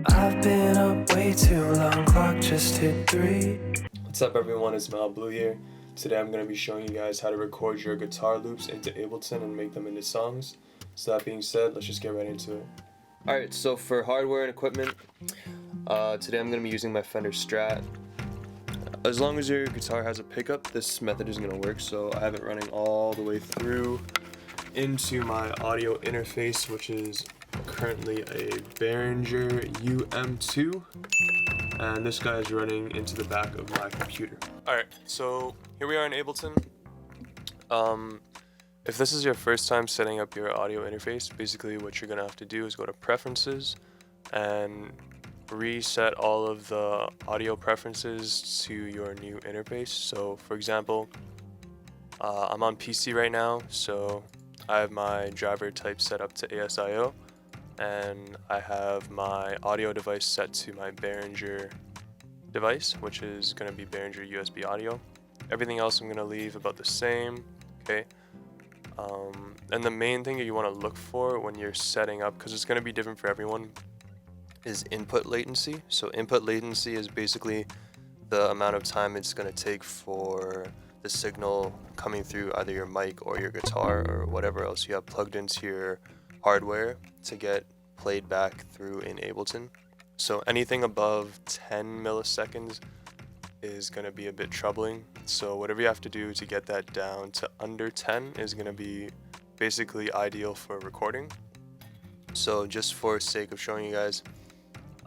I've been up way too long, clock just hit 3. What's up everyone, it's Blue here. Today I'm going to be showing you guys how to record your guitar loops into Ableton and make them into songs. So that being said, let's just get right into it. Alright, so for hardware and equipment, today I'm going to be using my Fender Strat. As long as your guitar has a pickup, this method is going to work. So I have it running all the way through into my audio interface, which is currently a Behringer UM2, and this guy is running into the back of my computer. Alright, so here we are in Ableton. If this is your first time setting up your audio interface, basically what you're gonna have to do is go to Preferences and reset all of the audio preferences to your new interface. So for example, I'm on PC right now, so I have my driver type set up to ASIO, and I have my audio device set to my Behringer device, which is going to be Behringer USB audio. Everything else I'm going to leave about the same, okay? And the main thing that you want to look for when you're setting up, because it's going to be different for everyone, is input latency. So input latency is basically the amount of time it's going to take for the signal coming through either your mic or your guitar or whatever else you have plugged into your hardware to get played back through in Ableton. So anything above 10 milliseconds is going to be a bit troubling. So whatever you have to do to get that down to under 10 is going to be basically ideal for recording. So just for sake of showing you guys,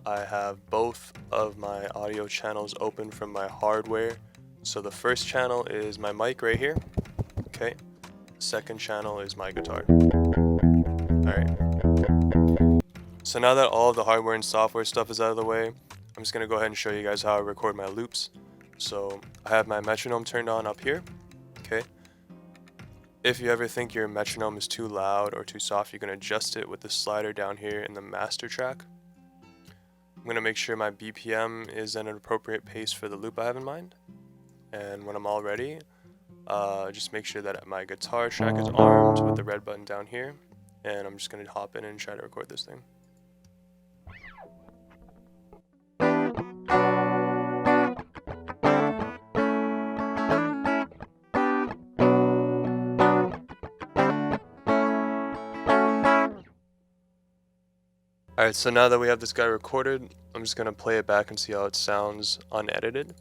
I have both of my audio channels open from my hardware. So the first channel is my mic right here, okay? Second channel is my guitar. Alright. So now that all of the hardware and software stuff is out of the way, I'm just going to go ahead and show you guys how I record my loops. So I have my metronome turned on up here, okay? If you ever think your metronome is too loud or too soft, you can adjust it with the slider down here in the master track. I'm going to make sure my BPM is at an appropriate pace for the loop I have in mind. And when I'm all ready, just make sure that my guitar track is armed with the red button down here. And I'm just going to hop in and try to record this thing. Alright, so now that we have this guy recorded, I'm just going to play it back and see how it sounds unedited.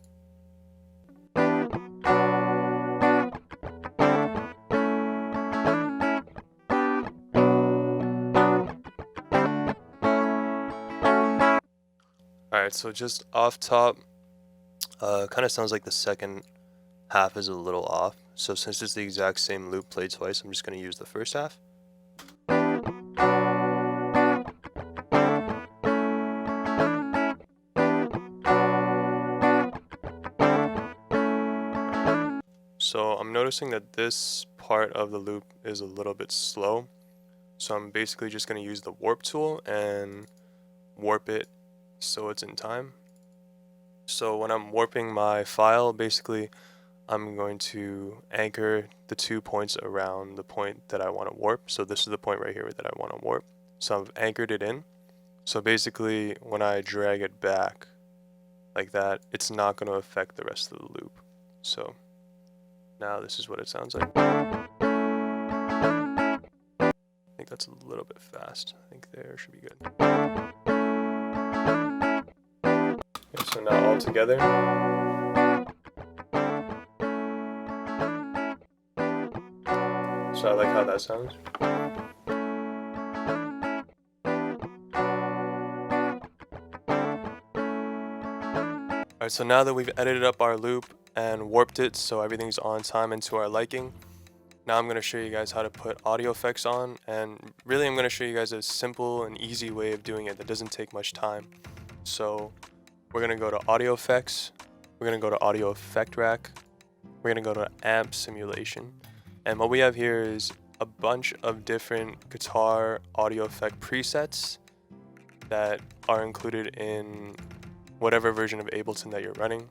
Alright, so just off top, kind of sounds like the second half is a little off. So since it's the exact same loop played twice, I'm just going to use the first half. So I'm noticing that this part of the loop is a little bit slow. So I'm basically just going to use the warp tool and warp it so it's in time. So when I'm warping my file, basically I'm going to anchor the 2 points around the point that I want to warp. So this is the point right here that I want to warp. So I've anchored it in. So basically when I drag it back like that, it's not going to affect the rest of the loop. So now this is what it sounds like. I think that's a little bit fast. I think there should be good. Okay, so now all together. So I like how that sounds. Alright, so now that we've edited up our loop and warped it so everything's on time and to our liking, now I'm going to show you guys how to put audio effects on, and really I'm going to show you guys a simple and easy way of doing it that doesn't take much time. So we're going to go to Audio Effects, we're going to go to Audio Effect Rack, we're going to go to Amp Simulation, and what we have here is a bunch of different guitar audio effect presets that are included in whatever version of Ableton that you're running.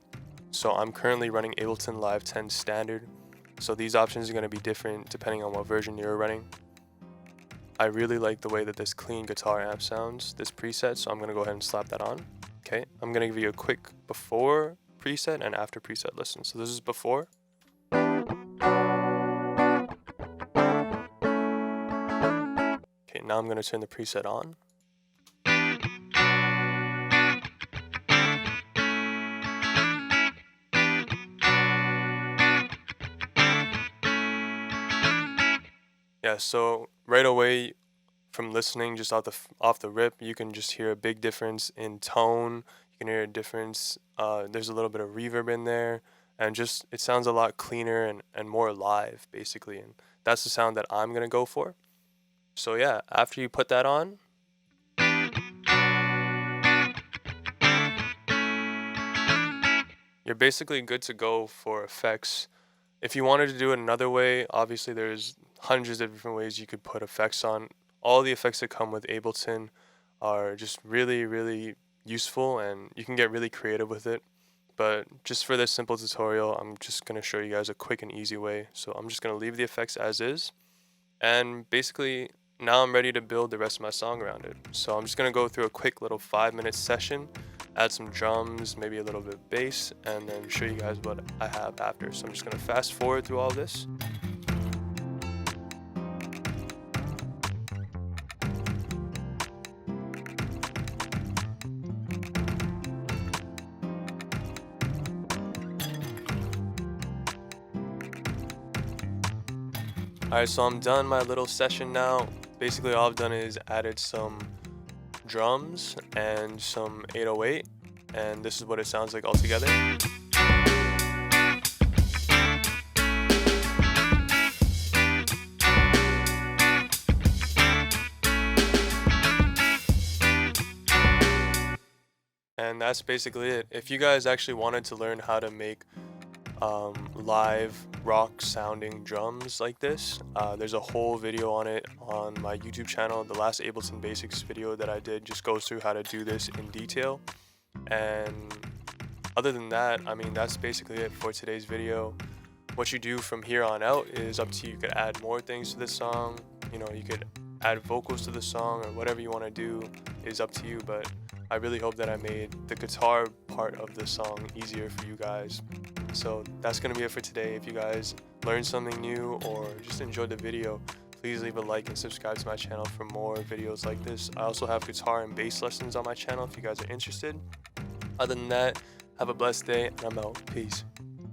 So I'm currently running Ableton Live 10 Standard, so these options are going to be different depending on what version you're running. I really like the way that this clean guitar amp sounds, this preset, so I'm going to go ahead and slap that on. Okay, I'm going to give you a quick before preset and after preset listen. So this is before. Okay, now I'm going to turn the preset on. Yeah, so right away from listening just off the rip, you can just hear a big difference in tone. You can hear a difference. There's a little bit of reverb in there, and just it sounds a lot cleaner and more live, basically. And that's the sound that I'm gonna go for. So yeah, after you put that on, you're basically good to go for effects. If you wanted to do it another way, obviously there's hundreds of different ways you could put effects on. All the effects that come with Ableton are just really, really useful, and you can get really creative with it. But just for this simple tutorial, I'm just going to show you guys a quick and easy way. So I'm just going to leave the effects as is. And basically, now I'm ready to build the rest of my song around it. So I'm just going to go through a quick little 5-minute session, add some drums, maybe a little bit of bass, and then show you guys what I have after. So I'm just going to fast forward through all this. Alright, so I'm done my little session now. Basically all I've done is added some drums and some 808, and this is what it sounds like all together. And that's basically it. If you guys actually wanted to learn how to make live rock sounding drums like this, there's a whole video on it on my YouTube channel. The last Ableton Basics video that I did just goes through how to do this in detail. And other than that, I mean, that's basically it for today's video. What you do from here on out is up to you. You could add more things to the song, you know, you could add vocals to the song, or whatever you want to do is up to you. But I really hope that I made the guitar part of the song easier for you guys. So that's going to be it for today. If you guys learned something new or just enjoyed the video, please leave a like and subscribe to my channel for more videos like this. I also have guitar and bass lessons on my channel if you guys are interested. Other than that, have a blessed day, and I'm out. Peace.